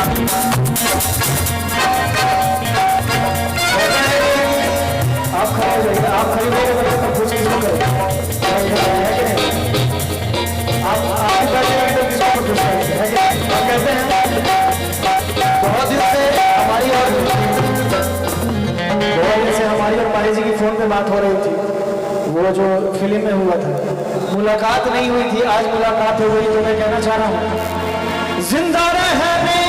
आप खड़े हो जाइए, आप खरीदोगे तो तब कुछ किसको करें, है कि नहीं? आप बैठेंगे तो किसको कुछ करेंगे, है कि नहीं? हम कहते हैं बहुत दिन से हमारी और माही जी की फोन पे बात हो रही थी, वो जो फिल्म में हुआ था, मुलाकात नहीं हुई थी, आज मुलाकात हो गई। तो मैं कहना चाह रहा हूँ जिंदा रहने